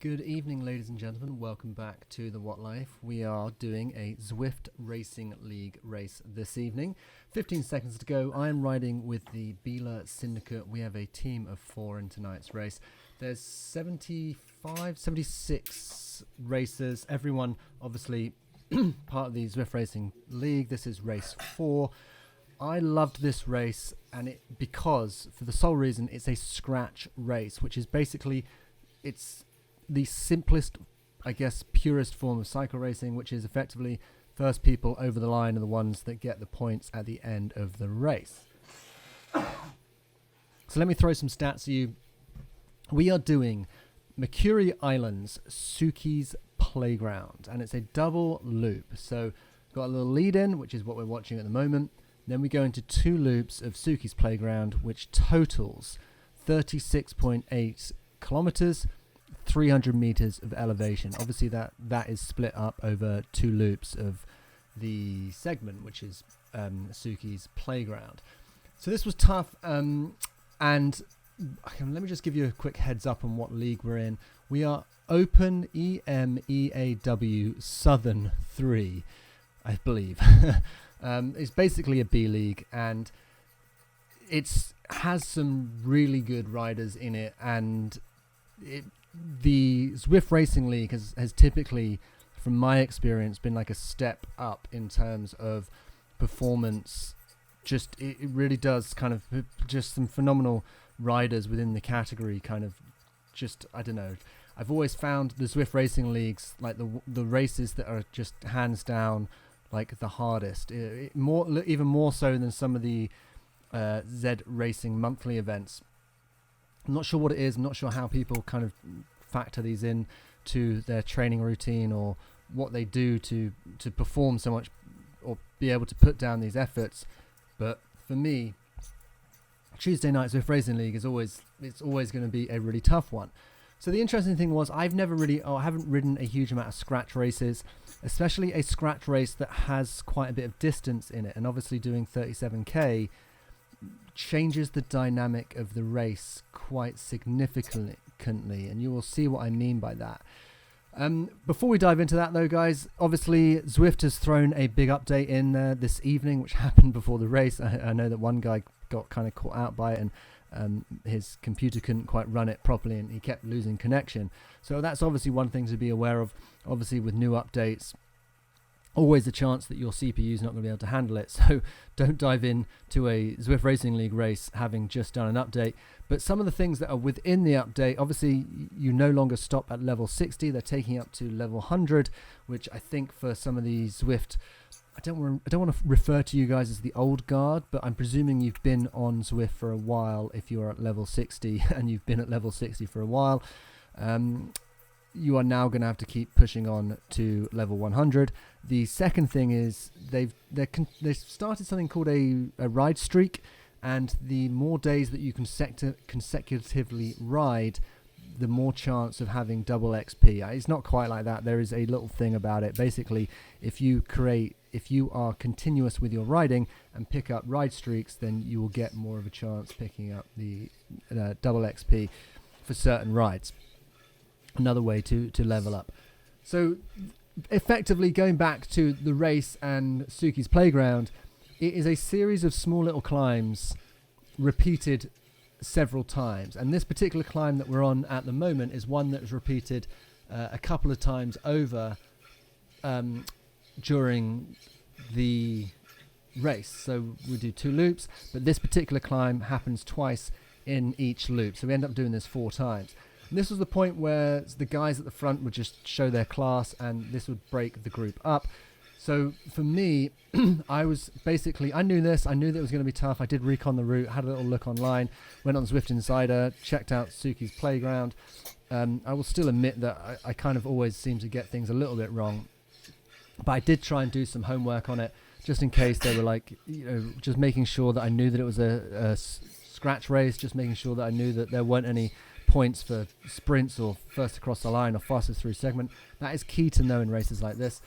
Good evening, ladies and gentlemen. Welcome back to The What Life. We are doing a Zwift Racing League race this evening. 15 seconds to go. I am riding with the Beeler Syndicate. We have a team of 4 in tonight's race. There's 76 racers. Everyone, obviously, part of the Zwift Racing League. This is race 4. I loved this race, and because, for the sole reason, it's a scratch race, which is basically, it's the simplest, I guess, purest form of cycle racing, which is effectively first people over the line are the ones that get the points at the end of the race. So let me throw some stats at you. We are doing Makuri Island's Suki's Playground, and it's a double loop. So got a little lead in, which is what we're watching at the moment. Then we go into 2 loops of Suki's Playground, which totals 36.8 kilometers, 300 meters of elevation. Obviously that is split up over 2 loops of the segment, which is Suki's Playground. So this was tough, and let me just give you a quick heads up on what league we're in. We are Open EMEAW Southern 3, I believe. It's basically a B league, and it has some really good riders in it, and the Zwift Racing League has typically, from my experience, been like a step up in terms of performance. Just it really does kind of just some phenomenal riders within the category. Kind of just, I don't know. I've always found the Zwift Racing Leagues, like the races that are just hands down like the hardest, even more so than some of the Z Racing monthly events. I'm not sure what it is. I'm not sure how people kind of factor these in to their training routine or what they do to perform so much or be able to put down these efforts. But for me, Tuesday night Zwift Racing League it's always going to be a really tough one. So the interesting thing was I haven't ridden a huge amount of scratch races, especially a scratch race that has quite a bit of distance in it. And obviously doing 37k changes the dynamic of the race quite significantly, and you will see what I mean by that. Before we dive into that though, guys, obviously Zwift has thrown a big update in there this evening, which happened before the race. I know that one guy got kind of caught out by it, and his computer couldn't quite run it properly, and he kept losing connection. So that's obviously one thing to be aware of. Obviously with new updates, always a chance that your CPU is not going to be able to handle it. So don't dive in to a Zwift Racing League race having just done an update. But some of the things that are within the update, obviously you no longer stop at level 60. They're taking up to level 100, which I think for some of the Zwift, I don't want to refer to you guys as the old guard, but I'm presuming you've been on Zwift for a while if you're at level 60 and you've been at level 60 for a while. You are now going to have to keep pushing on to level 100. The second thing is they've started something called a ride streak, and the more days that you consecutively ride, the more chance of having double XP. It's not quite like that. There is a little thing about it. Basically, if you are continuous with your riding and pick up ride streaks, then you will get more of a chance picking up the double XP for certain rides. Another way to level up. So effectively, going back to the race and Suki's Playground, it is a series of small little climbs repeated several times, and this particular climb that we're on at the moment is one that was repeated a couple of times over during the race. So we do 2 loops, but this particular climb happens twice in each loop, so we end up doing this 4 times. And this was the point where the guys at the front would just show their class, and this would break the group up. So for me, I knew this. I knew that it was going to be tough. I did recon the route, had a little look online, went on Zwift Insider, checked out Suki's Playground. I will still admit that I kind of always seem to get things a little bit wrong, but I did try and do some homework on it, just in case they were like, just making sure that I knew that it was a scratch race, just making sure that I knew that there weren't any points for sprints or first across the line or fastest through segment. That is key to know in races like this.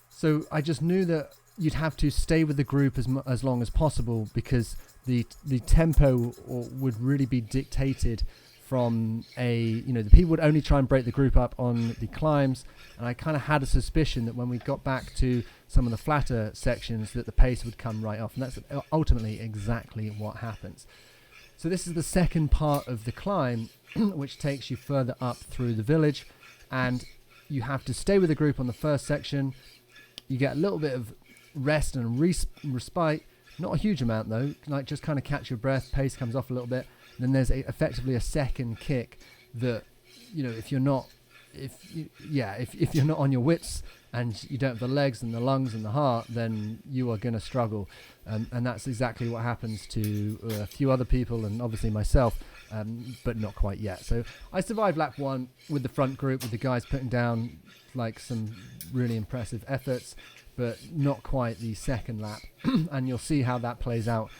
So I just knew that you'd have to stay with the group as long as possible, because the tempo would really be dictated from the people would only try and break the group up on the climbs, and I kind of had a suspicion that when we got back to some of the flatter sections that the pace would come right off, and that's ultimately exactly what happens. So this is the second part of the climb, which takes you further up through the village, and you have to stay with the group on the first section. You get a little bit of rest and respite, not a huge amount though, like just kind of catch your breath, pace comes off a little bit. And then there's effectively a second kick that, if you're not on your wits and you don't have the legs and the lungs and the heart, then you are going to struggle. And that's exactly what happens to a few other people and obviously myself, but not quite yet. So I survived lap 1 with the front group, with the guys putting down like some really impressive efforts, but not quite the second lap. And you'll see how that plays out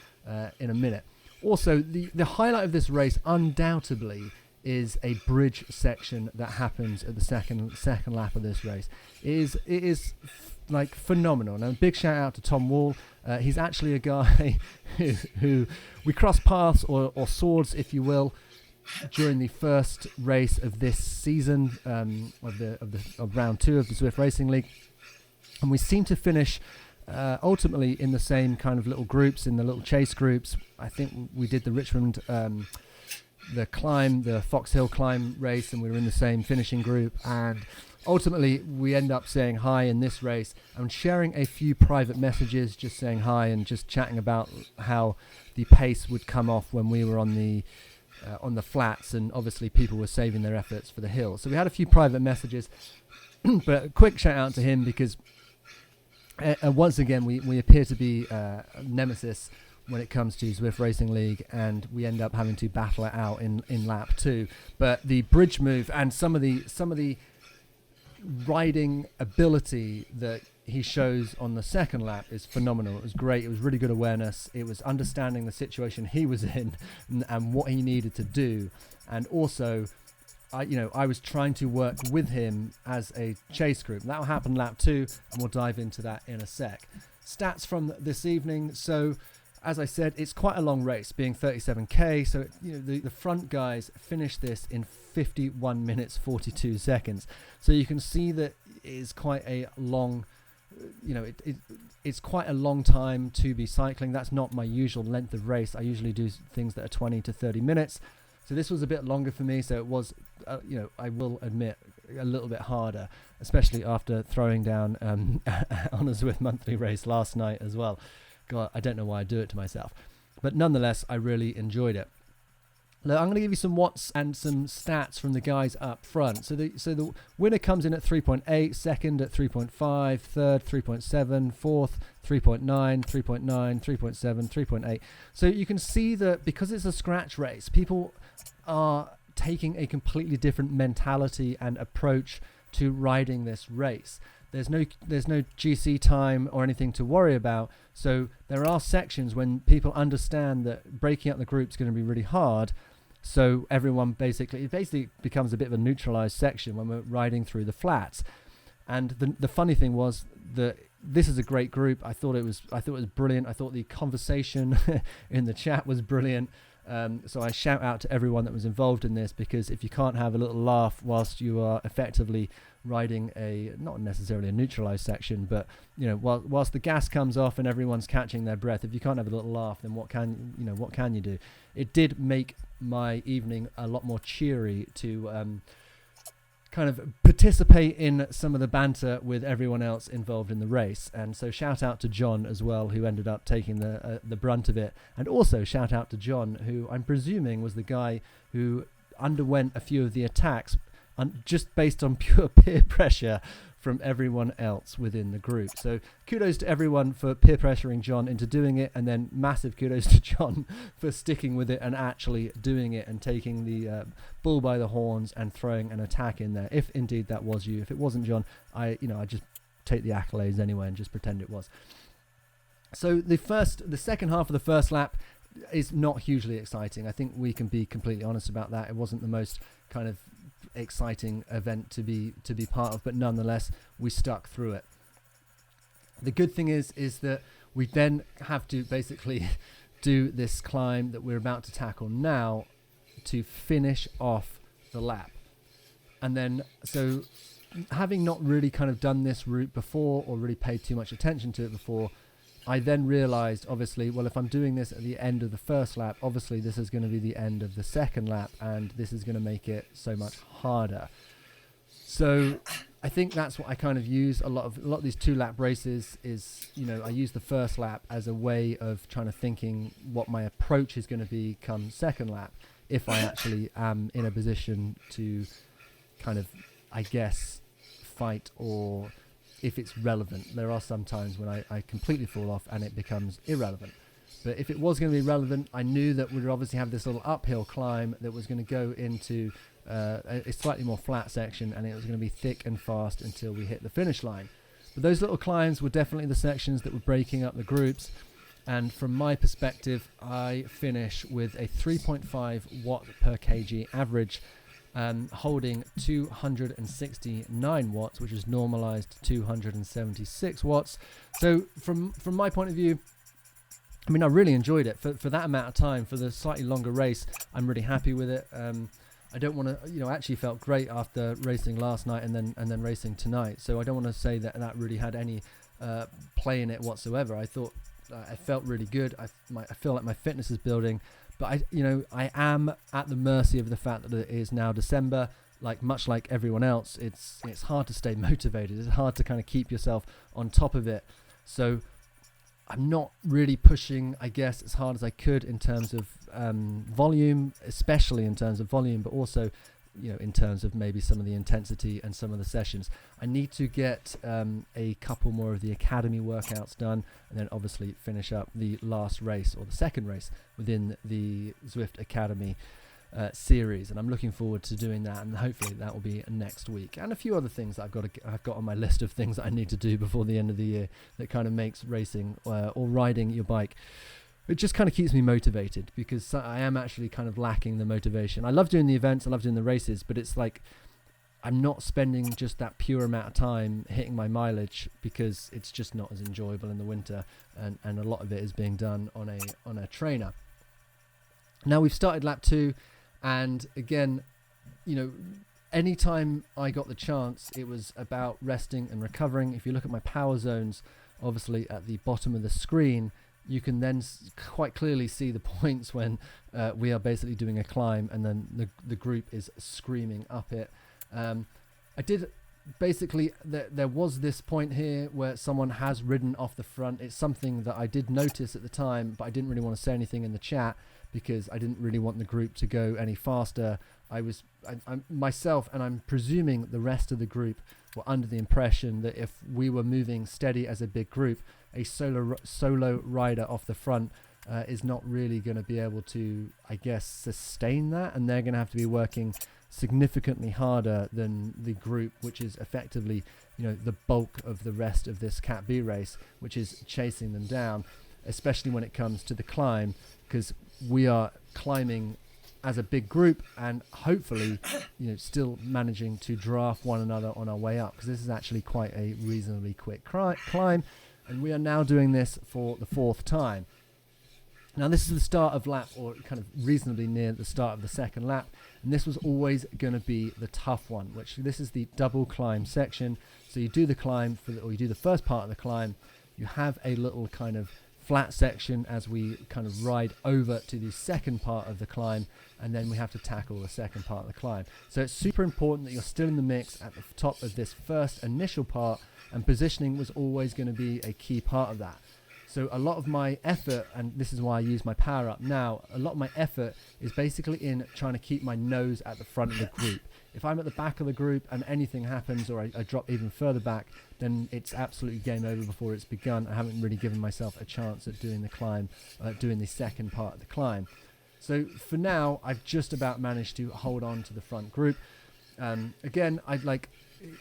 in a minute. Also, the highlight of this race undoubtedly is a bridge section that happens at the second lap of this race. It is like phenomenal. Now, a big shout out to Tom Wall. He's actually a guy who we crossed paths or swords, if you will, during the first race of this season of round 2 of the Zwift Racing League, and we seem to finish ultimately in the same kind of little groups, in the little chase groups. I think we did the Richmond, the Fox Hill climb race, and we were in the same finishing group. And ultimately, we end up saying hi in this race and sharing a few private messages, just saying hi and just chatting about how the pace would come off when we were on the flats, and obviously people were saving their efforts for the hill. So we had a few private messages, but a quick shout out to him because once again, we appear to be nemesis when it comes to Zwift Racing League, and we end up having to battle it out in lap 2. But the bridge move and some of the riding ability that he shows on the second lap is phenomenal. It was great. It was really good awareness. It was understanding the situation he was in and what he needed to do, and also I was trying to work with him as a chase group. That will happen lap 2, and we'll dive into that in a sec. Stats from this evening. So, as I said, it's quite a long race, being 37k. So, the front guys finished this in 51 minutes 42 seconds. So you can see that it is quite a long. It's quite a long time to be cycling. That's not my usual length of race. I usually do things that are 20 to 30 minutes. So this was a bit longer for me, so it was, I will admit, a little bit harder, especially after throwing down on a Zwift monthly race last night as well. God, I don't know why I do it to myself. But nonetheless, I really enjoyed it. Now, I'm going to give you some watts and some stats from the guys up front. So the winner comes in at 3.8, second at 3.5, third 3.7, fourth 3.9, 3.9, 3.7, 3.8. So you can see that because it's a scratch race, people are taking a completely different mentality and approach to riding this race. There's no GC time or anything to worry about. So there are sections when people understand that breaking up the group is going to be really hard. So everyone basically becomes a bit of a neutralized section when we're riding through the flats. And the funny thing was that this is a great group. I thought it was brilliant. I thought the conversation in the chat was brilliant. So I shout out to everyone that was involved in this, because if you can't have a little laugh whilst you are effectively riding not necessarily a neutralized section, but whilst the gas comes off and everyone's catching their breath, if you can't have a little laugh, then what can you do? It did make my evening a lot more cheery to kind of participate in some of the banter with everyone else involved in the race. And so shout out to John as well, who ended up taking the brunt of it, and also shout out to John, who I'm presuming was the guy who underwent a few of the attacks just based on pure peer pressure from everyone else within the group. So kudos to everyone for peer pressuring John into doing it, and then massive kudos to John for sticking with it and actually doing it and taking the bull by the horns and throwing an attack in there, if indeed that was you. If it wasn't John, I just take the accolades anyway and just pretend it was. So the second half of the first lap is not hugely exciting. I think we can be completely honest about that. It wasn't the most kind of exciting event to be part of, but nonetheless we stuck through it. The good thing is that we then have to basically do this climb that we're about to tackle now to finish off the lap. And then, so having not really kind of done this route before or really paid too much attention to it before, I then realized, obviously, well, if I'm doing this at the end of the first lap, obviously this is going to be the end of the second lap, and this is going to make it so much harder. So I think that's what I kind of use a lot of these 2-lap races is, I use the first lap as a way of trying to thinking what my approach is going to be come second lap, if I actually am in a position to kind of, I guess, fight, or if it's relevant. There are some times when I completely fall off and it becomes irrelevant. But if it was going to be relevant, I knew that we'd obviously have this little uphill climb that was going to go into a slightly more flat section, and it was going to be thick and fast until we hit the finish line. But those little climbs were definitely the sections that were breaking up the groups. And from my perspective, I finish with a 3.5 watt per kg average, holding 269 watts, which is normalized to 276 watts. So from my point of view, I mean, I really enjoyed it for that amount of time, for the slightly longer race. I'm really happy with it. I don't want to, I actually felt great after racing last night and then racing tonight. So I don't want to say that really had any play in it whatsoever. I thought I felt really good. I feel like my fitness is building, but I am at the mercy of the fact that it is now December. Much like everyone else, it's hard to stay motivated. It's hard to kind of keep yourself on top of it. So I'm not really pushing, I guess, as hard as I could in terms of volume, especially in terms of volume, but also, in terms of maybe some of the intensity and some of the sessions. I need to get a couple more of the academy workouts done, and then obviously finish up the last race, or the second race within the Zwift Academy series, and I'm looking forward to doing that, and hopefully that will be next week, and a few other things that I've got on my list of things that I need to do before the end of the year that kind of makes racing or riding your bike, it just kind of keeps me motivated, because I am actually kind of lacking the motivation. I love doing the events, I love doing the races, but it's like I'm not spending just that pure amount of time hitting my mileage, because it's just not as enjoyable in the winter, and a lot of it is being done on a trainer. Now we've started lap 2. And again, anytime I got the chance, it was about resting and recovering. If you look at my power zones, obviously at the bottom of the screen, you can then quite clearly see the points when we are basically doing a climb, and then the group is screaming up it. I did basically, there was this point here where someone has ridden off the front. It's something that I did notice at the time, but I didn't really want to say anything in the chat, because I didn't really want the group to go any faster. I'm myself, and I'm presuming the rest of the group, were under the impression that if we were moving steady as a big group, a solo rider off the front is not really going to be able to, I guess, sustain that, and they're going to have to be working significantly harder than the group, which is effectively, the bulk of the rest of this Cat B race, which is chasing them down, especially when it comes to the climb, because we are climbing as a big group, and hopefully still managing to draft one another on our way up, because this is actually quite a reasonably quick climb, and we are now doing this for the 4th time. Now this is the start of lap, or kind of reasonably near the start of the second lap, and this was always going to be the tough one, which this is the double climb section. So you do the climb or you do the first part of the climb, you have a little kind of flat section as we kind of ride over to the second part of the climb, and then we have to tackle the second part of the climb. So it's super important that you're still in the mix at the top of this first initial part, and positioning was always going to be a key part of that. So a lot of my effort, and this is why I use my power up now, a lot of my effort is basically in trying to keep my nose at the front of the group. If I'm at the back of the group and anything happens, or I drop even further back, then it's absolutely game over before it's begun. I haven't really given myself a chance at doing the climb, doing the second part of the climb. So for now, I've just about managed to hold on to the front group. Again, I'd like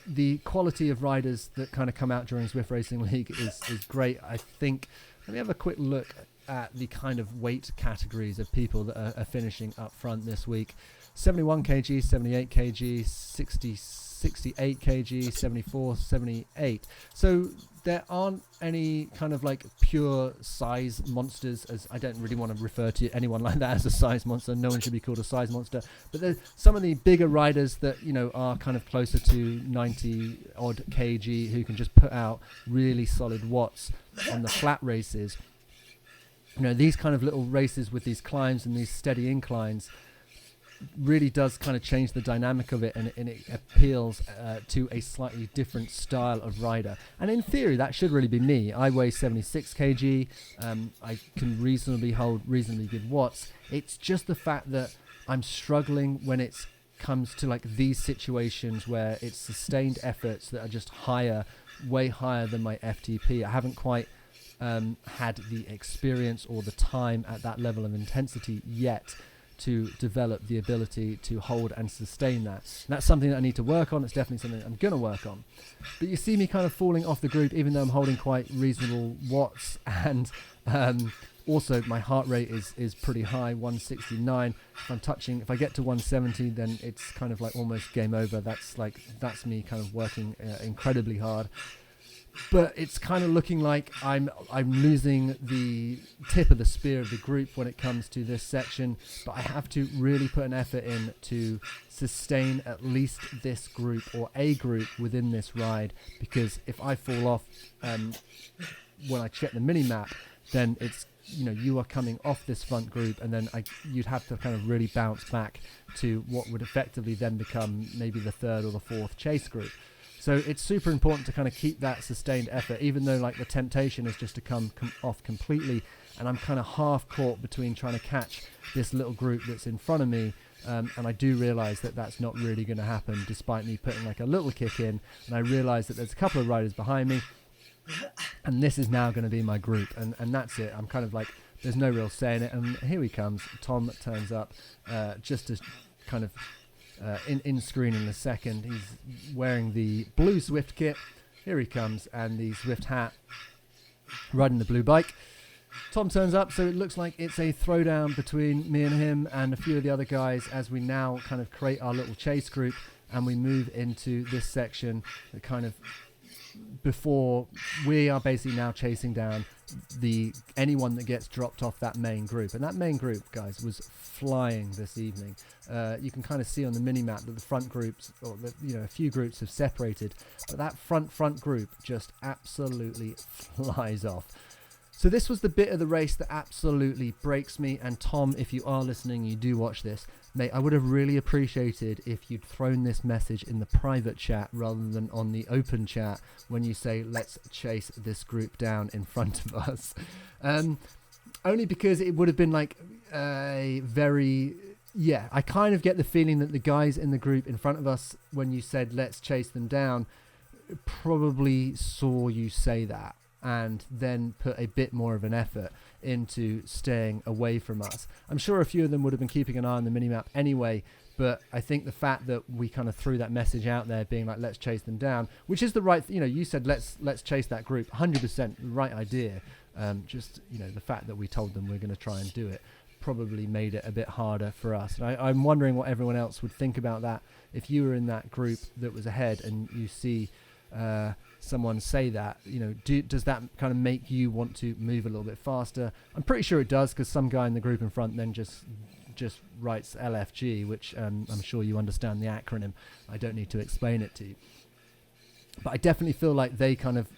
the quality of riders that kind of come out during Zwift Racing League is great. I think, let me have a quick look at the kind of weight categories of people that are finishing up front this week. 71 kg, 78 kg, 67 68 kg, 74, 78. So there aren't any kind of like pure size monsters, as I don't really want to refer to anyone like that as a size monster. No one should be called a size monster. But there's some of the bigger riders that, you know, are kind of closer to 90 odd kg who can just put out really solid watts on the flat races. You know, these kind of little races with these climbs and these steady inclines really does kind of change the dynamic of it, and it appeals to a slightly different style of rider. And in theory, that should really be me. I weigh 76 kg. I can reasonably hold reasonably good watts. It's just the fact that I'm struggling when it comes to like these situations where it's sustained efforts that are just higher, way higher than my FTP. I haven't quite had the experience or the time at that level of intensity yet to develop the ability to hold and sustain that. And that's something that I need to work on. It's definitely something that I'm going to work on. But you see me kind of falling off the group, even though I'm holding quite reasonable watts, and also my heart rate is pretty high, 169. If I get to 170, then it's kind of like almost game over. That's me kind of working incredibly hard. But it's kind of looking like I'm losing the tip of the spear of the group when it comes to this section. But I have to really put an effort in to sustain at least this group or a group within this ride. Because if I fall off when I check the mini map, then it's, you know, you are coming off this front group, and then you'd have to kind of really bounce back to what would effectively then become maybe the third or the fourth chase group. So it's super important to kind of keep that sustained effort, even though like the temptation is just to come off completely. And I'm kind of half caught between trying to catch this little group that's in front of me. And I do realize that that's not really going to happen, despite me putting like a little kick in. And I realize that there's a couple of riders behind me, and this is now going to be my group. And that's it. I'm kind of like, there's no real saying it. And here he comes. Tom turns up just to kind of in screen in a second. He's wearing the blue Zwift kit. Here he comes, and the Zwift hat, riding the blue bike. Tom turns up, so it looks like it's a throwdown between me and him and a few of the other guys as we now kind of create our little chase group, and we move into this section that kind of, before we are basically now chasing down anyone that gets dropped off that main group. And that main group, guys, was flying this evening. You can kind of see on the mini map that the front groups, or a few groups have separated, but that front group just absolutely flies off. So this was the bit of the race that absolutely breaks me. And Tom, if you are listening, you do watch this, mate, I would have really appreciated if you'd thrown this message in the private chat rather than on the open chat when you say, let's chase this group down in front of us. Only because it would have been like a very... Yeah, I kind of get the feeling that the guys in the group in front of us, when you said, let's chase them down, probably saw you say that, and then put a bit more of an effort into staying away from us. I'm sure a few of them would have been keeping an eye on the minimap anyway, but I think the fact that we kind of threw that message out there being like, let's chase them down, which is the right, you said, let's chase that group, 100% the right idea. Just, the fact that we told them we're going to try and do it probably made it a bit harder for us. And I'm wondering what everyone else would think about that. If you were in that group that was ahead and you see someone say that, does that kind of make you want to move a little bit faster? I'm pretty sure it does, because some guy in the group in front then just writes LFG, which I'm sure you understand the acronym. I don't need to explain it to you. But I definitely feel like they kind of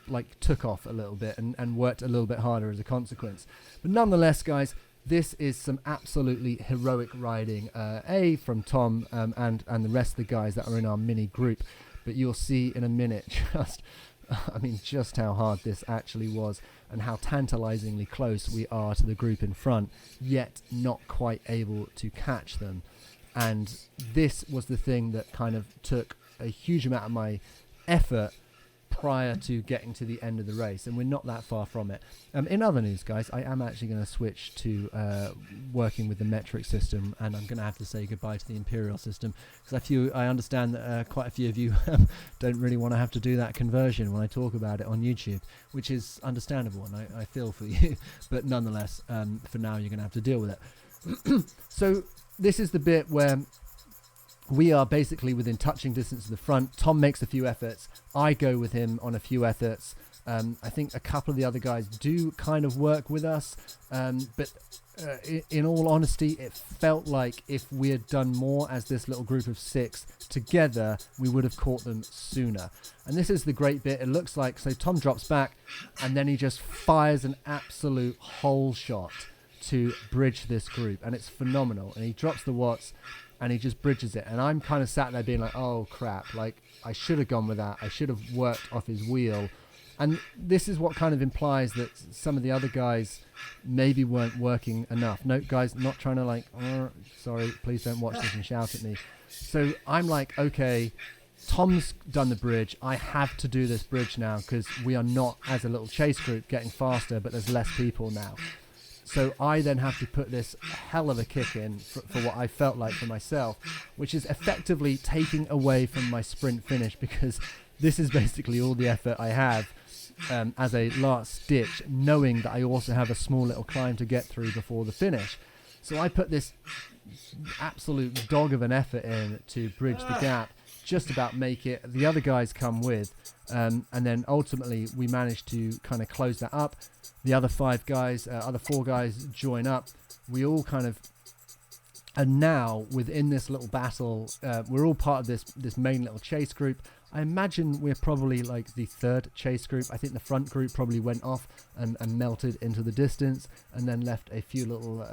like took off a little bit and worked a little bit harder as a consequence. But nonetheless, guys, this is some absolutely heroic riding, from Tom and the rest of the guys that are in our mini group. But you'll see in a minute just how hard this actually was, and how tantalizingly close we are to the group in front, yet not quite able to catch them. And this was the thing that kind of took a huge amount of my effort prior to getting to the end of the race, and we're not that far from it. In other news, guys, I am actually going to switch to working with the metric system, and I'm going to have to say goodbye to the imperial system, because I understand that quite a few of you don't really want to have to do that conversion when I talk about it on YouTube, which is understandable, and I feel for you. But nonetheless, for now, you're going to have to deal with it. So this is the bit where we are basically within touching distance of the front. Tom makes a few efforts. I go with him on a few efforts. I think a couple of the other guys do kind of work with us. But in all honesty, it felt like if we had done more as this little group of 6 together, we would have caught them sooner. And this is the great bit. It looks like, so Tom drops back and then he just fires an absolute hole shot to bridge this group. And it's phenomenal. And he drops the watts and he just bridges it. And I'm kind of sat there being like, oh crap, like I should have gone with that. I should have worked off his wheel. And this is what kind of implies that some of the other guys maybe weren't working enough. No, guys, not trying to like, oh, sorry, please don't watch this and shout at me. So I'm like, okay, Tom's done the bridge. I have to do this bridge now because we are not, as a little chase group, getting faster, but there's less people now. So I then have to put this hell of a kick in for what I felt like for myself, which is effectively taking away from my sprint finish, because this is basically all the effort I have as a last ditch, knowing that I also have a small little climb to get through before the finish. So I put this absolute dog of an effort in to bridge the gap, just about make it. The other guys come with, and then ultimately we managed to kind of close that up. The other 5 guys, other 4 guys join up. We all kind of, and now within this little battle, we're all part of this main little chase group. I imagine we're probably like the 3rd chase group. I think the front group probably went off and melted into the distance and then left a few little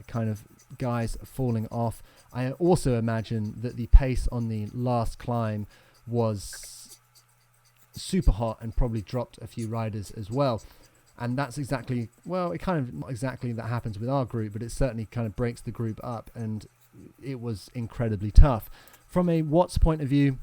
kind of guys falling off. I also imagine that the pace on the last climb was super hot and probably dropped a few riders as well. And that's exactly, well, it kind of, not exactly that happens with our group, but it certainly kind of breaks the group up, and it was incredibly tough. From a Watts point of view,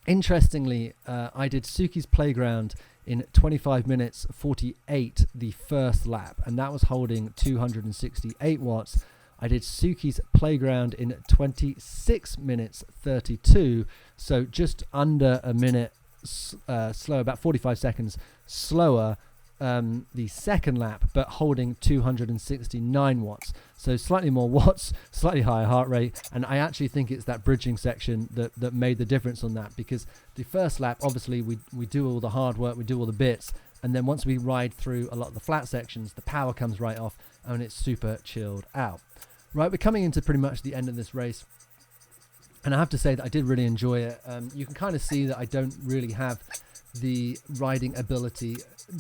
interestingly, I did Suki's Playground in 25 minutes 48 the first lap, and that was holding 268 watts. I did Suki's Playground in 26 minutes 32, so just under a minute slower, about 45 seconds slower the second lap, but holding 269 watts. So slightly more watts, slightly higher heart rate, and I actually think it's that bridging section that made the difference on that, because the first lap, obviously, we do all the hard work, we do all the bits, and then once we ride through a lot of the flat sections, the power comes right off, and it's super chilled out. Right, we're coming into pretty much the end of this race, and I have to say that I did really enjoy it. You can kind of see that I don't really have the riding ability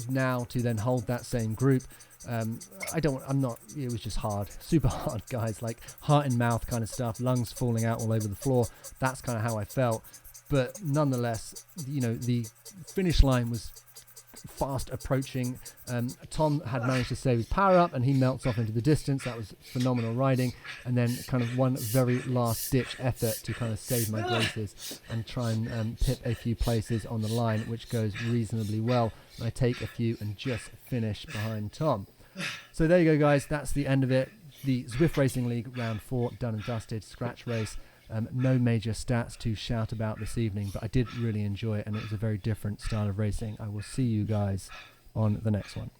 now to then hold that same group. It was just hard, super hard, guys, like heart in mouth kind of stuff, lungs falling out all over the floor. That's kind of how I felt. But nonetheless, the finish line was fast approaching. Tom had managed to save his power up and he melts off into the distance. That was phenomenal riding, and then kind of one very last ditch effort to kind of save my graces and try and pip a few places on the line, which goes reasonably well. I take a few and just finish behind Tom. So there you go, guys, that's the end of it. The Zwift Racing League round 4 done and dusted, scratch race. No major stats to shout about this evening, but I did really enjoy it, and it was a very different style of racing. I will see you guys on the next one.